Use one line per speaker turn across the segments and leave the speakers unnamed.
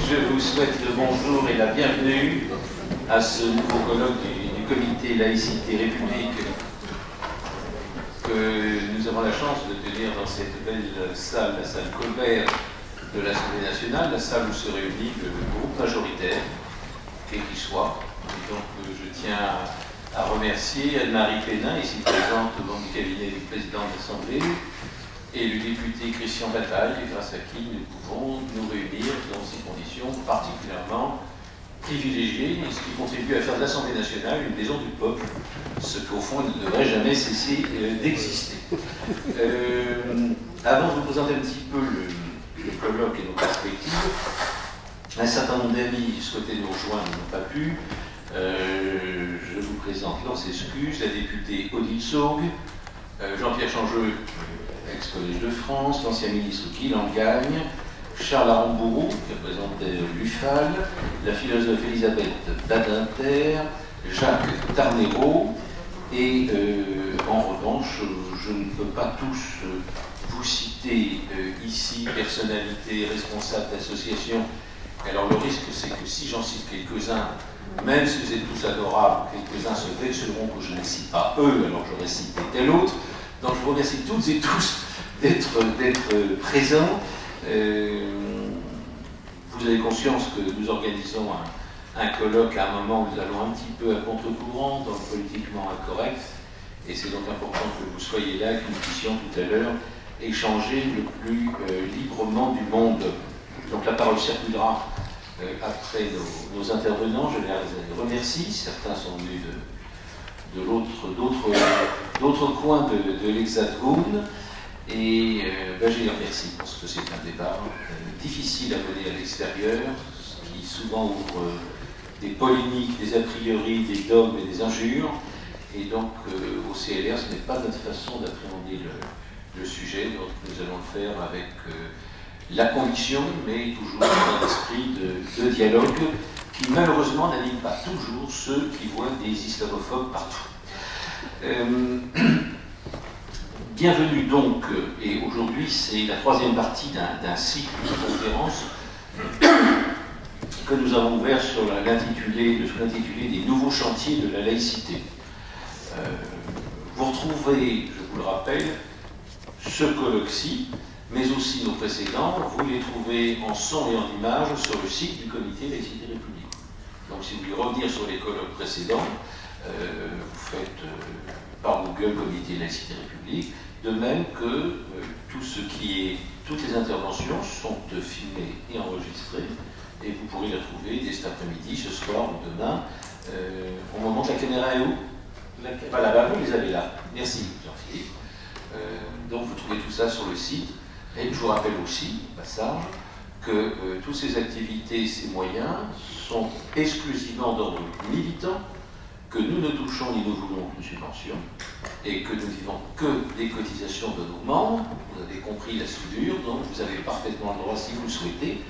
Je vous souhaite le bonjour et la bienvenue à ce nouveau colloque du Comité Laïcité République que nous avons la chance de tenir dans cette belle salle, la salle Colbert de l'Assemblée nationale, la salle où se réunit le groupe majoritaire, quel qu'il soit. Et donc je tiens à remercier Anne-Marie Pénin, ici présente au nom du cabinet du président de l'Assemblée, et le député Christian Bataille, grâce à qui nous pouvons nous réunir dans ces conditions particulièrement privilégiées, et ce qui contribue à faire de l'Assemblée nationale une maison du peuple, ce qu'au fond elle ne devrait jamais cesser d'exister. Avant de vous présenter un petit peu le colloque et nos perspectives, un certain nombre d'amis souhaitaient nous rejoindre, n'ont pas pu. Je vous présente leurs excuses, la députée Odile Saugue, Jean-Pierre Changeux, ex-collège de France, l'ancien ministre Guy Langagne, Charles Arambourou, qui représentait l'UFAL, la philosophe Elisabeth Badinter, Jacques Tarnero, et en revanche, je ne peux pas tous vous citer ici, personnalités, responsables d'associations. Alors le risque, c'est que si j'en cite quelques-uns, même si vous êtes tous adorables, quelques-uns se vexeront que je ne cite pas eux, alors j'aurais cité tel autre. Donc je vous remercie toutes et tous d'être présents. Vous avez conscience que nous organisons un colloque à un moment où nous allons un petit peu à contre-courant, dans le politiquement incorrect, et c'est donc important que vous soyez là, que nous puissions tout à l'heure échanger le plus librement du monde. Donc la parole circulera après nos intervenants. Je les remercie. Certains sont venus d'autres coins de l'Hexagone. Et je les remercie parce que c'est un débat difficile à mener à l'extérieur, qui souvent ouvre des polémiques, des a priori, des dogmes et des injures. Et donc au CLR, ce n'est pas notre façon d'appréhender le sujet. Donc nous allons le faire avec la conviction, mais toujours dans un esprit de dialogue qui malheureusement n'anime pas toujours ceux qui voient des islamophobes partout. Bienvenue donc, et aujourd'hui c'est la troisième partie d'un cycle de conférences que nous avons ouvert sur l'intitulé des nouveaux chantiers de la laïcité. Vous retrouverez, je vous le rappelle, ce colloque-ci, mais aussi nos précédents, vous les trouvez en son et en image sur le site du Comité Laïcité République. Donc si vous voulez revenir sur les colloques précédents, vous faites par Google Comité Laïcité République, de même que toutes les interventions sont filmées et enregistrées, et vous pourrez les retrouver dès cet après-midi, ce soir ou demain. On me montre la caméra est où? Voilà, vous les avez là. Merci Jean-Philippe. Donc vous trouvez tout ça sur le site. Et je vous rappelle aussi, au passage, que toutes ces activités, ces moyens sont exclusivement d'ordre militant, que nous ne touchons ni nous voulons aucune subvention, et que nous vivons que des cotisations de nos membres. Vous avez compris la soudure, donc vous avez parfaitement le droit, si vous le souhaitez,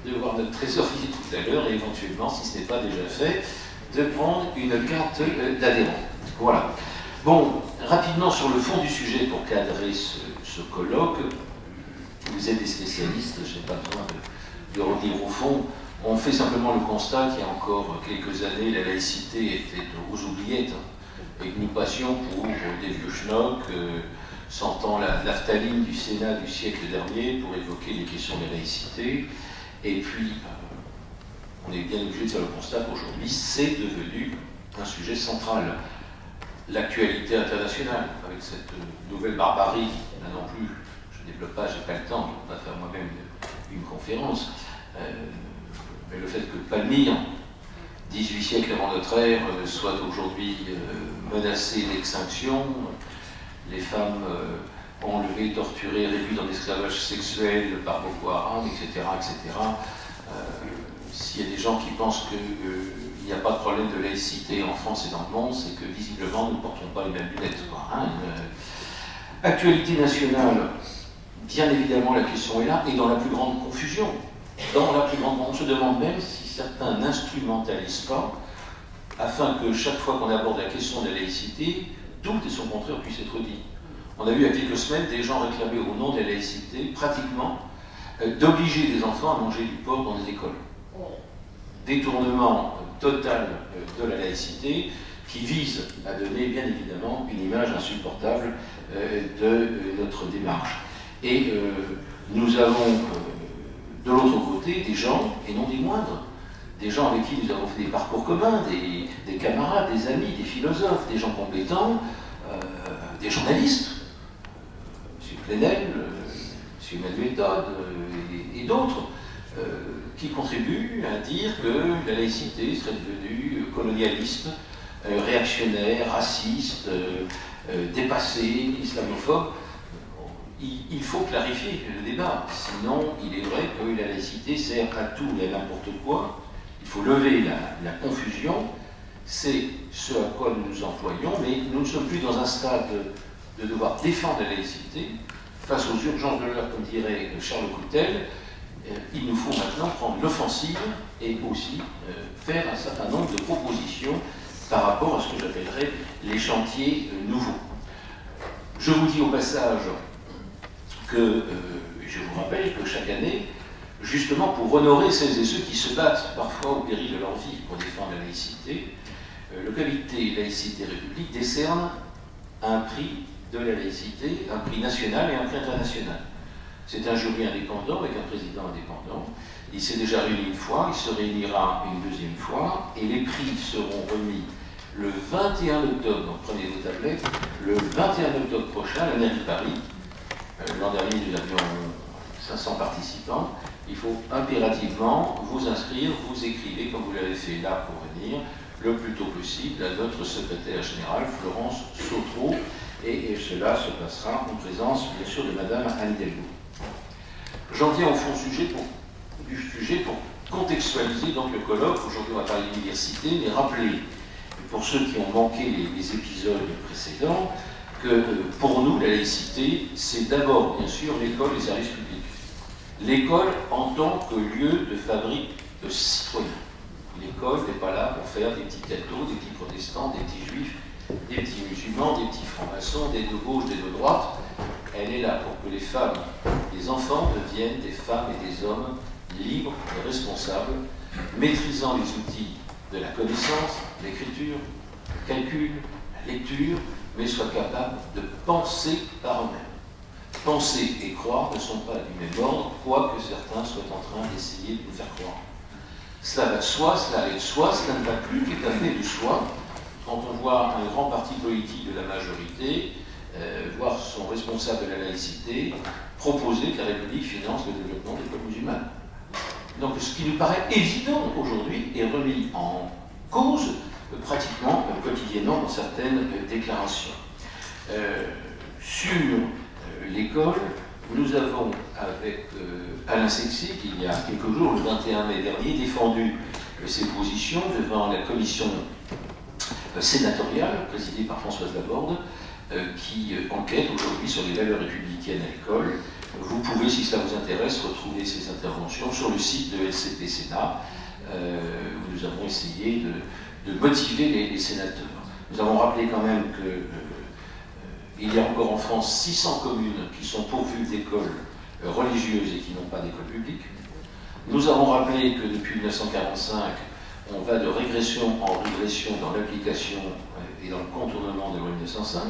de voir notre trésorier tout à l'heure, et éventuellement, si ce n'est pas déjà fait, de prendre une carte d'adhérent. Voilà. Bon, rapidement sur le fond du sujet pour cadrer ce colloque. Vous êtes des spécialistes, je n'ai pas besoin de revenir au fond. On fait simplement le constat qu'il y a encore quelques années, la laïcité était aux oubliettes, et que nous passions pour des vieux schnocks, sentant la naphtaline du Sénat du siècle dernier pour évoquer les questions de la laïcité. Et puis, on est bien obligé de faire le constat qu'aujourd'hui, c'est devenu un sujet central. L'actualité internationale, avec cette nouvelle barbarie, là non plus, je ne développe pas, je n'ai pas le temps, je ne peux pas faire moi-même une conférence, mais le fait que Palmyre, 18 siècles avant notre ère, soit aujourd'hui menacé d'extinction, les femmes enlevées, torturées, réduites en esclavage sexuel par Boko Haram, etc., etc. S'il y a des gens qui pensent qu'il n'y a pas de problème de laïcité en France et dans le monde, c'est que visiblement nous ne portons pas les mêmes lunettes. Actualité nationale, bien évidemment la question est là, et dans la plus grande confusion. On se demande même si certains n'instrumentalisent pas, afin que chaque fois qu'on aborde la question de la laïcité, tout et son contraire puisse être dit. On a vu il y a quelques semaines des gens réclamer au nom de la laïcité, pratiquement, d'obliger les enfants à manger du porc dans les écoles. détournement total de la laïcité qui vise à donner bien évidemment une image insupportable de notre démarche. Et nous avons de l'autre côté des gens, et non des moindres, des gens avec qui nous avons fait des parcours communs, des camarades, des amis, des philosophes, des gens compétents, des journalistes, M. Plenel, M. Emmanuel Todd et d'autres, qui contribuent à dire que la laïcité serait devenue colonialiste, réactionnaire, raciste, dépassée, islamophobe. Il faut clarifier le débat, sinon il est vrai que la laïcité sert à tout et à n'importe quoi. Il faut lever la confusion, c'est ce à quoi nous nous employons, mais nous ne sommes plus dans un stade de devoir défendre la laïcité. Face aux urgences de l'heure, comme dirait Charles Coutel, il nous faut maintenant prendre l'offensive et aussi faire un certain nombre de propositions par rapport à ce que j'appellerais les chantiers nouveaux. Je vous dis au passage que je vous rappelle que chaque année, justement pour honorer celles et ceux qui se battent parfois au péril de leur vie pour défendre la laïcité, le comité Laïcité République décerne un prix de la laïcité, un prix national et un prix international. C'est un jury indépendant avec un président indépendant. Il s'est déjà réuni une fois, il se réunira une deuxième fois, et les prix seront remis le 21 octobre, donc prenez vos tablettes, le 21 octobre prochain à la mairie de Paris. L'an dernier, nous avions 500 participants. Il faut impérativement vous inscrire, vous écrivez, comme vous l'avez fait là pour venir, le plus tôt possible à notre secrétaire générale, Florence Sautreau, et cela se passera en présence, bien sûr, de Madame Anne Hidalgo. J'en viens au fond du sujet pour contextualiser donc le colloque. Aujourd'hui, on va parler d'université, mais rappeler, pour ceux qui ont manqué les épisodes précédents, que pour nous, la laïcité, c'est d'abord, bien sûr, l'école et les services publics. L'école en tant que lieu de fabrique de citoyens. L'école n'est pas là pour faire des petits cathos, des petits protestants, des petits juifs, des petits musulmans, des petits francs-maçons, des de gauche, des de droite. Elle est là pour que les femmes, les enfants deviennent des femmes et des hommes libres et responsables, maîtrisant les outils de la connaissance, l'écriture, le calcul, la lecture, mais soient capables de penser par eux-mêmes. Penser et croire ne sont pas du même ordre, quoique certains soient en train d'essayer de nous faire croire. Cela va de soi, cela allait de soi, cela ne va plus tout à fait de soi. Quand on voit un grand parti politique de la majorité, voir son responsable de la laïcité, proposer que la République finance le développement des peuples musulmans. Donc ce qui nous paraît évident aujourd'hui est remis en cause pratiquement quotidiennement dans certaines déclarations. Sur l'école, nous avons, avec Alain Sexy, qui il y a quelques jours, le 21 mai dernier, défendu ses positions devant la commission sénatoriale, présidée par Françoise Laborde, qui enquête aujourd'hui sur les valeurs républicaines à l'école. Vous pouvez, si cela vous intéresse, retrouver ces interventions sur le site de LCP Sénat, où nous avons essayé de motiver les sénateurs. Nous avons rappelé quand même qu'il y a encore en France 600 communes qui sont pourvues d'écoles religieuses et qui n'ont pas d'école publique. Nous avons rappelé que depuis 1945, on va de régression en régression dans l'application et dans le contournement de la loi 1905,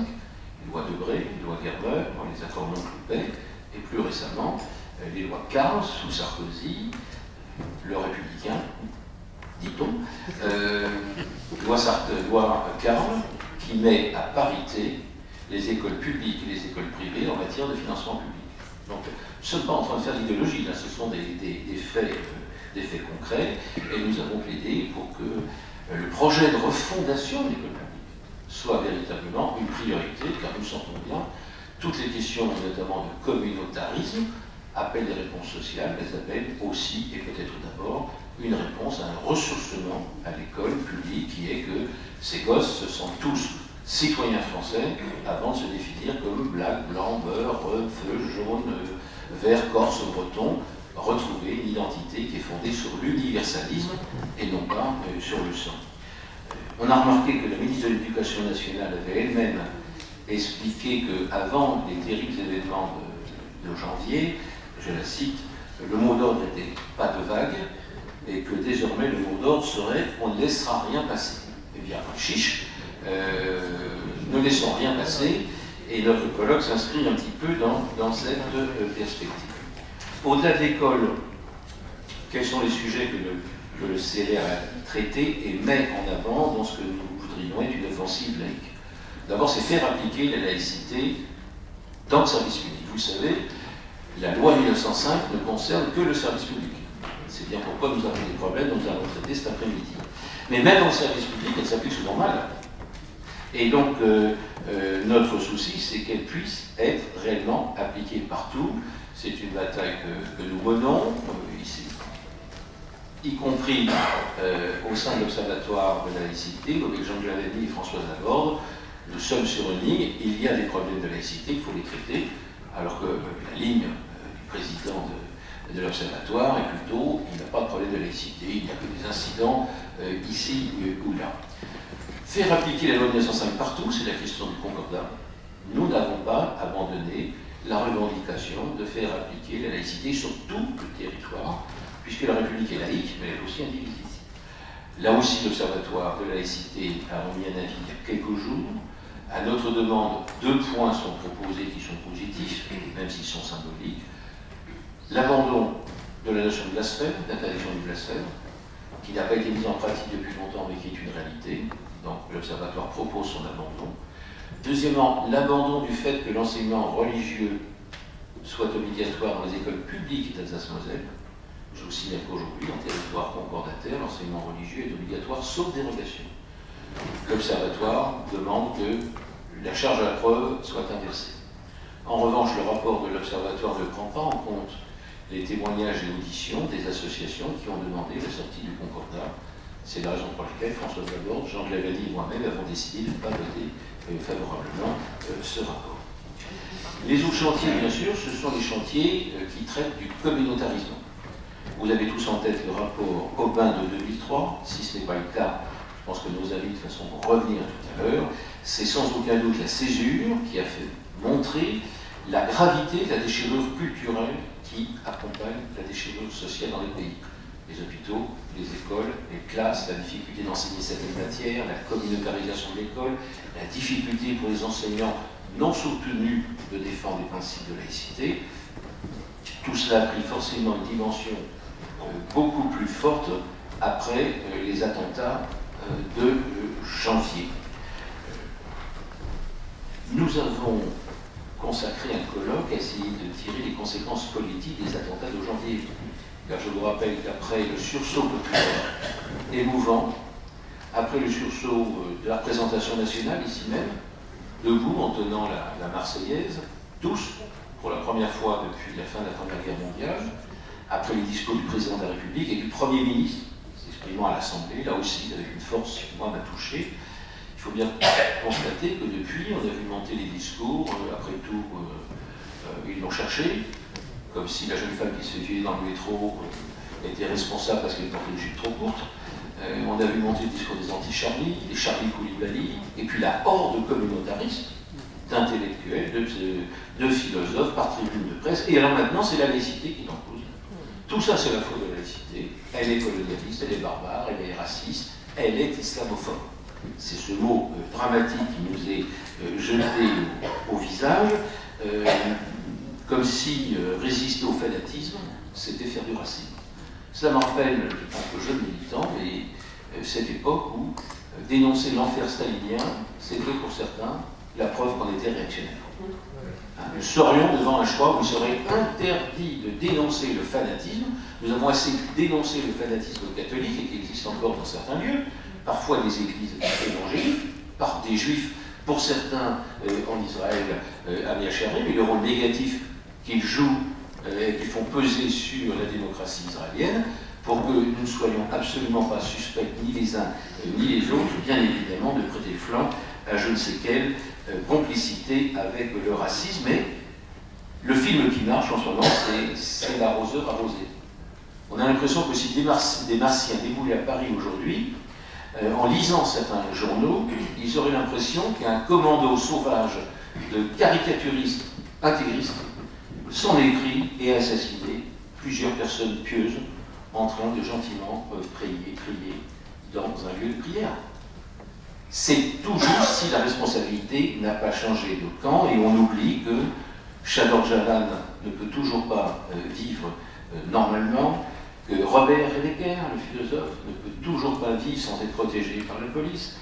les lois Debré, les lois Gerber, les accords non-Cloupet, et plus récemment, les lois Carles sous Sarkozy, le républicain, dit-on, loi Carles, qui met à parité les écoles publiques et les écoles privées en matière de financement public. Donc, nous ne sommes pas en train de faire d'idéologie, là, ce sont des faits concrets, et nous avons plaidé pour que le projet de refondation de l'école publique soit véritablement une priorité, car nous sentons bien toutes les questions, notamment de communautarisme, appellent des réponses sociales, mais appellent aussi, et peut-être d'abord, une réponse à un ressourcement à l'école publique, qui est que ces gosses se sentent tous citoyens français avant de se définir comme black, blanc, beurre, feu, jaune, vert, corse, breton, retrouver une identité qui est fondée sur l'universalisme et non pas sur le sang. On a remarqué que la ministre de l'Éducation nationale avait elle-même expliqué qu'avant les terribles événements de janvier, je la cite, le mot d'ordre n'était pas de vague, et que désormais le mot d'ordre serait « on ne laissera rien passer ». Eh bien, chiche, ne laissons rien passer, et notre colloque s'inscrit un petit peu dans cette perspective. Au-delà de l'école, quels sont les sujets que le CLR a traités et met en avant dans ce que nous voudrions être une offensive laïque? D'abord, c'est faire appliquer la laïcité dans le service public. Vous le savez, la loi 1905 ne concerne que le service public. C'est bien pourquoi nous avons des problèmes dont nous allons traiter cet après-midi. Mais même dans le service public, elle s'applique souvent mal. Et donc, notre souci, c'est qu'elle puisse être réellement appliquée partout. C'est une bataille que nous menons ici, y compris au sein de l'Observatoire de la laïcité, avec Jean Glavany et Françoise Laborde. Nous sommes sur une ligne, il y a des problèmes de laïcité, il faut les traiter, alors que la ligne du président de l'Observatoire est plutôt, il n'y a pas de problème de laïcité, il n'y a que des incidents ici ou là. Faire appliquer la loi 1905 partout, c'est la question du concordat. Nous n'avons pas abandonné la revendication de faire appliquer la laïcité sur tout le territoire, puisque la République est laïque, mais elle est aussi indivisible. Là aussi, l'Observatoire de la laïcité a remis un avis il y a quelques jours. À notre demande, 2 points sont proposés qui sont positifs, même s'ils sont symboliques. L'abandon de la notion de blasphème, d'interdiction du blasphème, qui n'a pas été mise en pratique depuis longtemps, mais qui est une réalité. Donc l'Observatoire propose son abandon. Deuxièmement, l'abandon du fait que l'enseignement religieux soit obligatoire dans les écoles publiques d'Alsace-Moselle. Je vous signale qu'aujourd'hui, en territoire concordataire, l'enseignement religieux est obligatoire sauf dérogation. L'Observatoire demande que la charge à la preuve soit inversée. En revanche, le rapport de l'Observatoire ne prend pas en compte les témoignages et auditions des associations qui ont demandé la sortie du concordat. C'est la raison pour laquelle Françoise Laborde, Jean Glavany et moi-même avons décidé de ne pas voter favorablement ce rapport. Les autres chantiers, bien sûr, ce sont les chantiers qui traitent du communautarisme. Vous avez tous en tête le rapport Aubin de 2003. Si ce n'est pas le cas, je pense que nos amis de toute façon vont revenir tout à l'heure. C'est sans aucun doute la césure qui a fait montrer la gravité de la déchirure culturelle qui accompagne la déchirure sociale dans les pays. Les hôpitaux, les écoles, les classes, la difficulté d'enseigner certaines matières, la communautarisation de l'école, la difficulté pour les enseignants non soutenus de défendre les principes de laïcité. Tout cela a pris forcément une dimension beaucoup plus forte après les attentats de janvier. Nous avons consacré un colloque à essayer de tirer les conséquences politiques des attentats de janvier. Car je vous rappelle qu'après le sursaut populaire émouvant, après le sursaut de la représentation nationale, ici même, debout en tenant la Marseillaise, tous, pour la première fois depuis la fin de la Première Guerre mondiale, après les discours du président de la République et du Premier ministre, s'exprimant à l'Assemblée, là aussi avec une force qui, moi, m'a touché. Il faut bien constater que depuis, on a vu monter les discours, après tout, ils l'ont cherché, comme si la jeune femme qui se fait violer dans le métro était responsable parce qu'elle portait une jupe trop courte. On a vu monter le discours des anti-Charlie, des Charlie Koulibaly, et puis la horde communautariste d'intellectuels, de philosophes par tribune de presse. Et alors maintenant, c'est la laïcité qui est en cause. Tout ça, c'est la faute de la laïcité. Elle est colonialiste, elle est barbare, elle est raciste, elle est islamophobe. C'est ce mot dramatique qui nous est jeté au visage, comme si résister au fanatisme, c'était faire du racisme. Cela me rappelle, en tant que jeune militant, cette époque où dénoncer l'enfer stalinien, c'était pour certains la preuve qu'on était réactionnaire. Nous serions devant un choix où il serait interdit de dénoncer le fanatisme. Nous avons assez dénoncé le fanatisme catholique, et qui existe encore dans certains lieux, parfois des églises évangéliques, par des juifs, pour certains en Israël, à Miachari, mais le rôle négatif qu'ils jouent, qu'ils font peser sur la démocratie israélienne, pour que nous ne soyons absolument pas suspects, ni les uns ni les autres, bien évidemment, de prêter flanc à je ne sais quelle complicité avec le racisme. Mais le film qui marche en ce moment, c'est l'arroseur arrosé. On a l'impression que si des Martiens déboulaient à Paris aujourd'hui, en lisant certains journaux, ils auraient l'impression qu'un commando sauvage de caricaturistes intégristes sont écrits et assassinés plusieurs personnes pieuses en train de gentiment prier dans un lieu de prière. C'est toujours si la responsabilité n'a pas changé de camp, et on oublie que Shador Jalan ne peut toujours pas vivre normalement, que Robert Heidegger, le philosophe, ne peut toujours pas vivre sans être protégé par la police,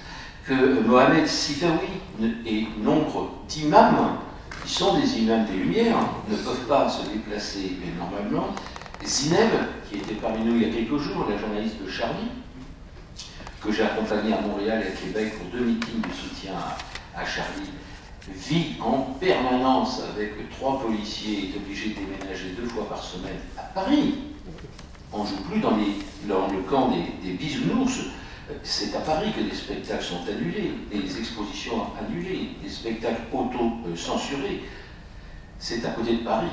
que Mohamed Sifawi et nombre d'imams, qui sont des imams des Lumières, ne peuvent pas se déplacer normalement. Zineb, qui était parmi nous il y a quelques jours, la journaliste de Charlie, que j'ai accompagné à Montréal et à Québec pour 2 meetings de soutien à Charlie, vit en permanence avec 3 policiers, est obligé de déménager 2 fois par semaine à Paris. On ne joue plus dans le camp des bisounours. C'est à Paris que des spectacles sont annulés, des expositions annulées, des spectacles auto-censurés. C'est à côté de Paris.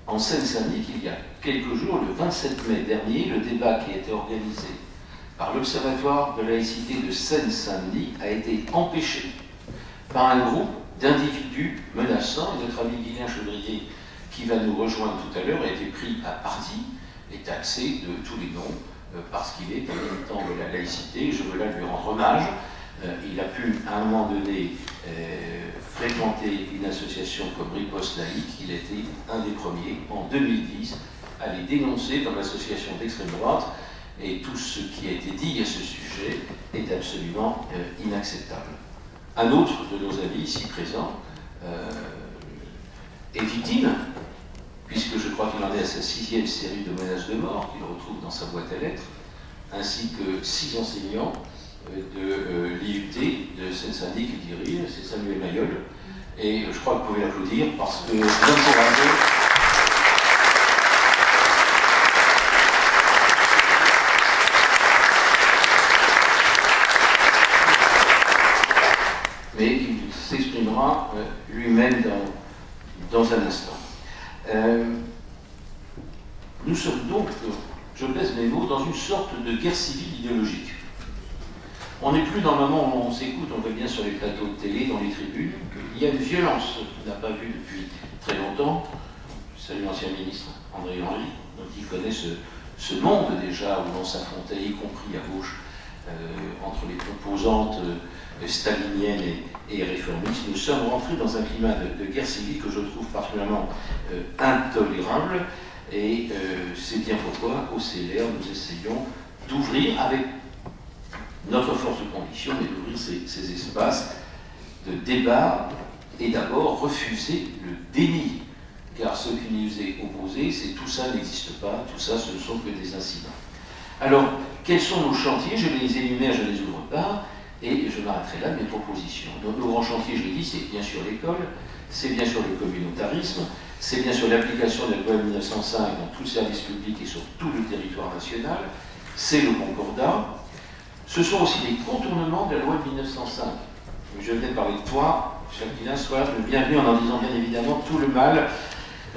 En Seine-Saint-Denis, il y a quelques jours, le 27 mai dernier, le débat qui a été organisé par l'Observatoire de laïcité de Seine-Saint-Denis a été empêché par un groupe d'individus menaçants. Et notre ami Guilain Chevrier, qui va nous rejoindre tout à l'heure, a été pris à partie et taxé de tous les noms parce qu'il est un militant de la laïcité. Je veux là lui rendre hommage. Il a pu, à un moment donné, fréquenter une association comme Riposte Laïque. Il a été un des premiers, en 2010, à les dénoncer comme association d'extrême droite. Et tout ce qui a été dit à ce sujet est absolument inacceptable. Un autre de nos amis ici présents est victime, puisque je crois qu'il en est à sa 6e série de menaces de mort qu'il retrouve dans sa boîte à lettres, ainsi que 6 enseignants de l'IUT de Seine-Saint-Denis qui dirige, c'est Samuel Mayol, et je crois que vous pouvez l'applaudir parce que vous encouragez. Mais il s'exprimera lui-même dans un instant. Nous sommes donc, je pèse mes mots, dans une sorte de guerre civile idéologique. On n'est plus dans le moment où on s'écoute, on voit bien sur les plateaux de télé, dans les tribunes, qu'il y a une violence qu'on n'a pas vue depuis très longtemps. Je salue l'ancien ministre André Henry, donc il connaît ce monde déjà où l'on s'affrontait, y compris à gauche, entre les composantes staliniennes et réformistes. Nous sommes rentrés dans un climat de guerre civile que je trouve particulièrement intolérable, et c'est bien pourquoi, au CLR, nous essayons d'ouvrir avec notre force de conviction, mais d'ouvrir ces espaces de débat et d'abord refuser le déni, car ce qui nous est opposé, c'est tout ça n'existe pas, tout ça ce ne sont que des incidents. Alors, quels sont nos chantiers? Je les énumère, je ne les ouvre pas, et je m'arrêterai là de mes propositions. Donc nos grands chantiers, je l'ai dit, c'est bien sûr l'école, c'est bien sûr le communautarisme, c'est bien sûr l'application de la loi de 1905 dans tout le service public et sur tout le territoire national, c'est le concordat, ce sont aussi les contournements de la loi de 1905. Je venais de parler de toi, cher Guilain, sois le bienvenu en disant bien évidemment tout le mal,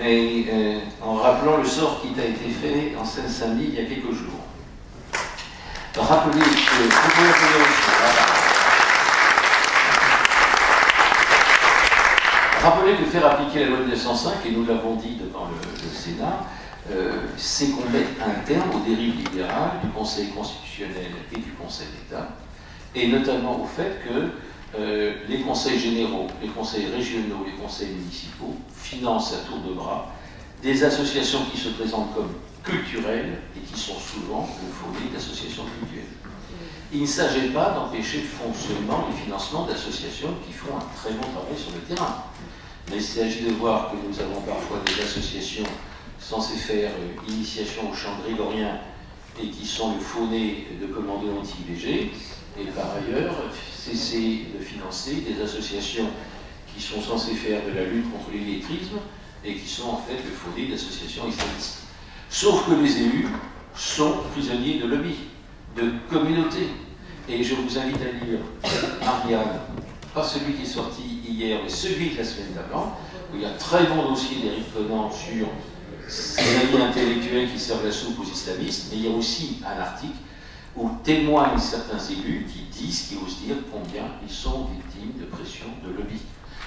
et en rappelant le sort qui t'a été fait en Seine-Saint-Denis il y a quelques jours. Rappelez que faire appliquer la loi de 1905, et nous l'avons dit devant le Sénat, c'est qu'on mette un terme aux dérives libérales du Conseil constitutionnel et du Conseil d'État, et notamment au fait que les conseils généraux, les conseils régionaux, les conseils municipaux financent à tour de bras des associations qui se présentent comme culturelles et qui sont souvent le fondé d'associations culturelles. Il ne s'agit pas d'empêcher le fonctionnement et le financement d'associations qui font un très bon travail sur le terrain. Mais il s'agit de voir que nous avons parfois des associations censées faire initiation au chant grégorien et qui sont le faux-nez de commandos anti-IVG, et par ailleurs cesser de financer des associations qui sont censées faire de la lutte contre l'illettrisme et qui sont en fait le faux-nez d'associations islamistes. Sauf que les élus sont prisonniers de lobby, de communauté. Et je vous invite à lire Marianne, pas celui qui est sorti hier, mais celui de la semaine d'avant, où il y a un très bon dossier d'Éric Conan sur ces amis intellectuels qui servent la soupe aux islamistes, mais il y a aussi un article où témoignent certains élus qui disent, qui osent dire combien ils sont victimes de pression de lobby.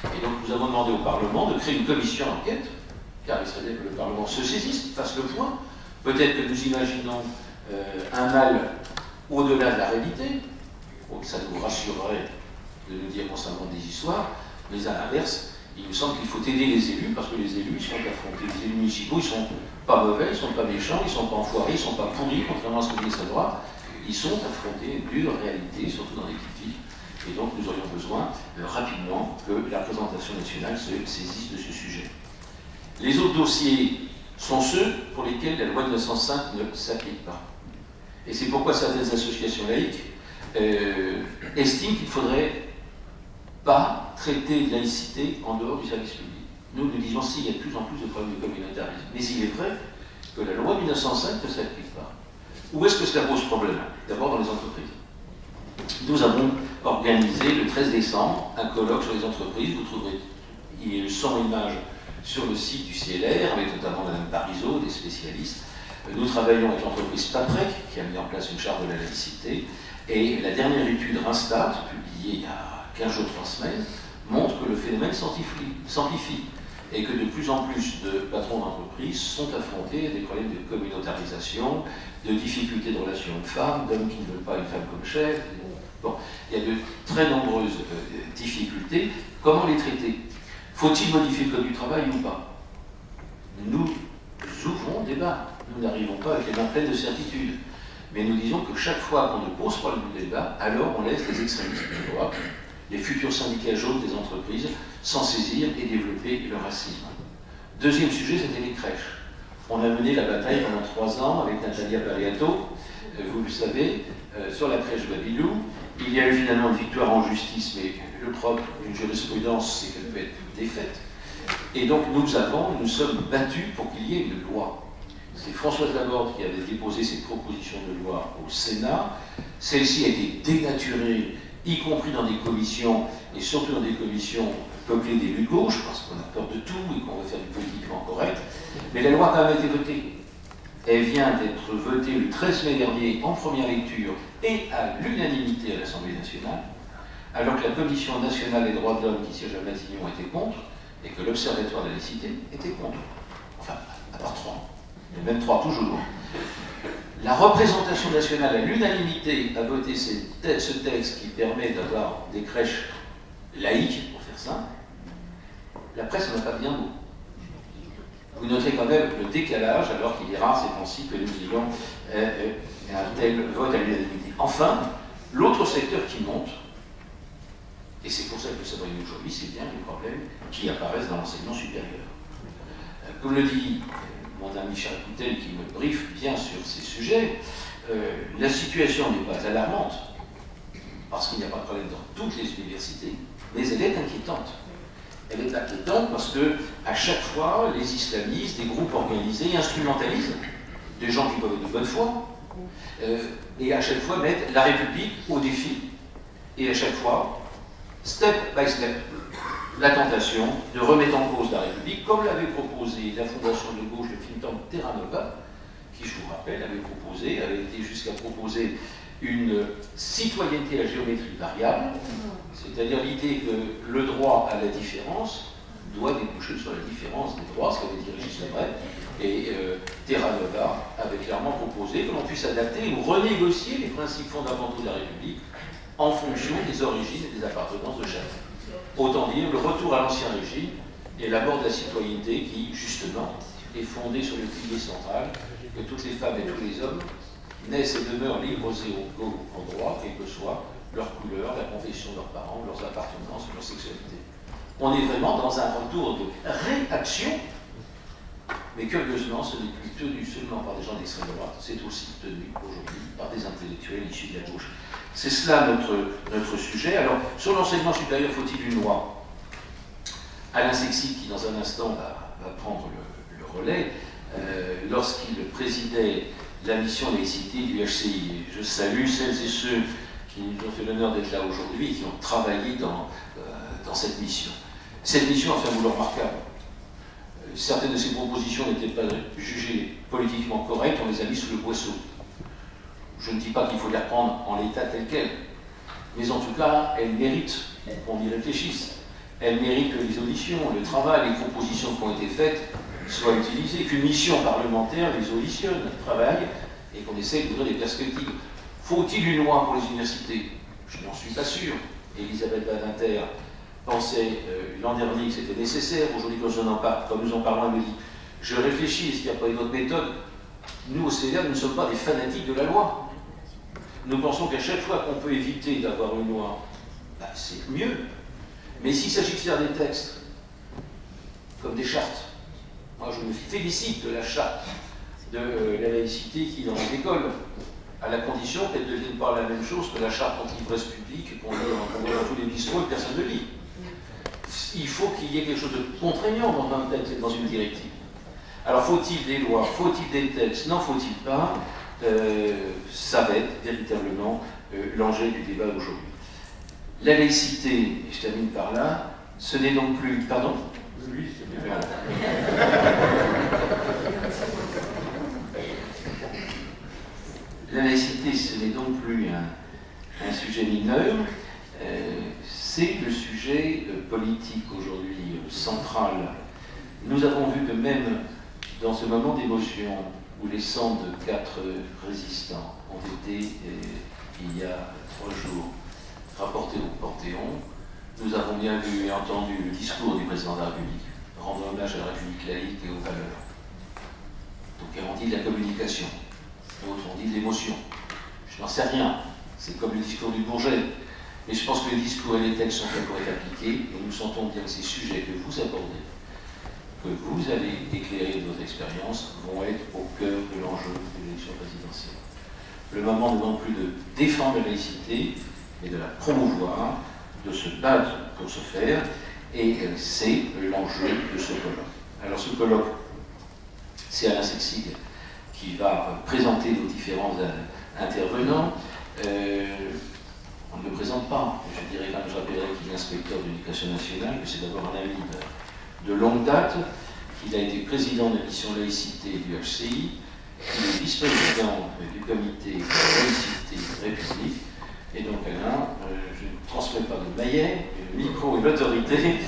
Et donc nous avons demandé au Parlement de créer une commission d'enquête, car il serait bien que le Parlement se saisisse, fasse le point. Peut-être que nous imaginons un mal au-delà de la réalité. Donc ça nous rassurerait de nous dire qu'on s'invente des histoires, mais à l'inverse, il nous semble qu'il faut aider les élus, parce que les élus, ils sont affrontés. Les élus municipaux, ils ne sont pas mauvais, ils ne sont pas méchants, ils ne sont pas enfoirés, ils ne sont pas pourris, contrairement à ce que dit sa droite. Ils sont affrontés à une dure réalité, surtout dans les petites villes. Et donc nous aurions besoin rapidement que la représentation nationale se saisisse de ce sujet. Les autres dossiers sont ceux pour lesquels la loi de 1905 ne s'applique pas. Et c'est pourquoi certaines associations laïques estiment qu'il ne faudrait pas traiter de laïcité en dehors du service public. Nous disons si, il y a de plus en plus de problèmes de communautarisme. Mais il est vrai que la loi de 1905 ne s'applique pas. Où est-ce que cela pose problème? D'abord dans les entreprises. Nous avons organisé le 13 décembre un colloque sur les entreprises. Vous trouverez, il y a eu 100 images sur le site du CLR, avec notamment Mme Parizeau, des spécialistes. Nous travaillons avec l'entreprise Paprec, qui a mis en place une charte de la laïcité. Et la dernière étude Rinstat, publiée il y a 15 jours, 3 semaines, montre que le phénomène s'amplifie et que de plus en plus de patrons d'entreprise sont affrontés à des problèmes de communautarisation, de difficultés de relations hommes-femmes, d'hommes qui ne veulent pas une femme comme chef. Bon, il y a de très nombreuses difficultés. Comment les traiter? Faut-il modifier le code du travail ou pas? Nous ouvrons débat. Nous n'arrivons pas avec les mains pleines de certitude. Mais nous disons que chaque fois qu'on ne pose pas le débat, alors on laisse les extrémistes de droite, les futurs syndicats jaunes des entreprises, s'en saisir et développer le racisme. Deuxième sujet, c'était les crèches. On a mené la bataille pendant 3 ans avec Natalia Paleato, vous le savez, sur la crèche Babylou. Il y a eu finalement une victoire en justice, mais le propre d'une jurisprudence, c'est qu'elle peut être défaite. Et donc nous sommes battus pour qu'il y ait une loi. C'est Françoise Laborde qui avait déposé cette proposition de loi au Sénat. Celle-ci a été dénaturée, y compris dans des commissions, et surtout dans des commissions peuplées d'élus de gauche, parce qu'on a peur de tout et qu'on veut faire du politiquement correct. Mais la loi a quand même été votée. Elle vient d'être votée le 13 mai dernier en première lecture et à l'unanimité à l'Assemblée nationale, alors que la Commission nationale des droits de l'homme qui siège à Matignon était contre, et que l'Observatoire de la laïcité était contre. Enfin, à part 3. Et même 3 toujours. La représentation nationale à l'unanimité a voté ce texte qui permet d'avoir des crèches laïques, pour faire simple. La presse n'a pas bien mot. Vous notez quand même le décalage, alors qu'il est rare ces temps-ci que nous ayons un tel vote à l'unanimité. Enfin, l'autre secteur qui monte, et c'est pour ça que nous sommes réunis aujourd'hui, c'est bien les problèmes qui apparaissent dans l'enseignement supérieur. Comme le dit mon ami Charles Coutel, qui me briefe bien sur ces sujets, la situation n'est pas alarmante, parce qu'il n'y a pas de problème dans toutes les universités, mais elle est inquiétante. Elle est inquiétante parce que, à chaque fois, les islamistes, des groupes organisés, instrumentalisent des gens qui peuvent être de bonne foi, et à chaque fois mettent la République au défi, et à chaque fois, step by step, la tentation de remettre en cause la République, comme l'avait proposé la Fondation de gauche, le think tank Terra Nova, qui, je vous rappelle, avait été jusqu'à proposer une citoyenneté à géométrie variable, c'est-à-dire l'idée que le droit à la différence doit déboucher sur la différence des droits, ce qu'avait dit Régis Lebret, et Terra Nova avait clairement proposé que l'on puisse adapter ou renégocier les principes fondamentaux de la République en fonction des origines et des appartenances de chacun. Autant dire le retour à l'ancien régime et la mort de la citoyenneté qui, justement, est fondée sur le pilier central que toutes les femmes et tous les hommes naissent et demeurent libres et égaux en droit, quelle que soit leur couleur, la confession de leurs parents, leurs appartenances, leur sexualité. On est vraiment dans un retour de réaction, mais curieusement, ce n'est plus tenu seulement par des gens d'extrême droite, c'est aussi tenu aujourd'hui par des intellectuels issus de la gauche. C'est cela notre sujet. Alors, sur l'enseignement supérieur, faut-il une loi? Alain Sexy, qui dans un instant va prendre le relais, lorsqu'il présidait la mission laïcité du HCI, je salue celles et ceux qui nous ont fait l'honneur d'être là aujourd'hui et qui ont travaillé dans cette mission. Cette mission a fait un boulot remarquable. Certaines de ces propositions n'étaient pas jugées politiquement correctes, on les a mis sous le boisseau. Je ne dis pas qu'il faut les reprendre en l'état tel quel, mais en tout cas, elles méritent qu'on y réfléchisse. Elles méritent que les auditions, le travail, les propositions qui ont été faites soient utilisées, qu'une mission parlementaire les auditionne, travaille et qu'on essaie d'ouvrir des perspectives. Faut-il une loi pour les universités? Je n'en suis pas sûr. Elisabeth Badinter pensait l'an dernier que c'était nécessaire. Aujourd'hui, quand nous en parlons, elle me dit « Je réfléchis, est-ce qu'il n'y a pas une autre méthode ?» Nous, au CELERD, nous ne sommes pas des fanatiques de la loi. Nous pensons qu'à chaque fois qu'on peut éviter d'avoir une loi, bah, c'est mieux. Mais s'il s'agit de faire des textes, comme des chartes, moi je me félicite de la charte de la laïcité qui est dans les écoles, à la condition qu'elle ne devienne pas la même chose que la charte anti-ivresse publique qu'on lit dans tous les bistrots et que personne ne lit. Il faut qu'il y ait quelque chose de contraignant dans un texte et dans une directive. Alors faut-il des lois, faut-il des textes, n'en faut-il pas? Ça va être véritablement l'enjeu du débat d'aujourd'hui. La laïcité, et je termine par là, ce n'est donc plus... Pardon? Oui, c'est bien. La laïcité, ce n'est donc plus un sujet mineur, c'est le sujet politique aujourd'hui central. Nous avons vu que même dans ce moment d'émotion où les cendres de 4 résistants ont été, il y a 3 jours, rapportés au Panthéon, nous avons bien vu et entendu le discours du président de la République, rendre hommage à la République laïque et aux valeurs. Donc on dit de la communication, d'autres on dit de l'émotion. Je n'en sais rien, c'est comme le discours du Bourget. Mais je pense que les discours et les textes sont faits pour être appliqués, et nous sentons bien que ces sujets que vous abordez, que vous allez éclairer de votre expérience, vont être au cœur de l'enjeu de l'élection présidentielle. Le moment n'est non plus de défendre la laïcité, mais de la promouvoir, de se battre pour ce faire, et c'est l'enjeu de ce colloque. Alors ce colloque, c'est Alain Sexig qui va présenter nos différents intervenants. On ne le présente pas, je dirais quand même, je rappellerai qu'il est inspecteur de l'éducation nationale, que c'est d'abord un ami de longue date, qu'il a été président de la mission laïcité du HCI, qu'il est vice-président du comité laïcité République, et donc Alain, je ne transmets pas de maillet, le micro et l'autorité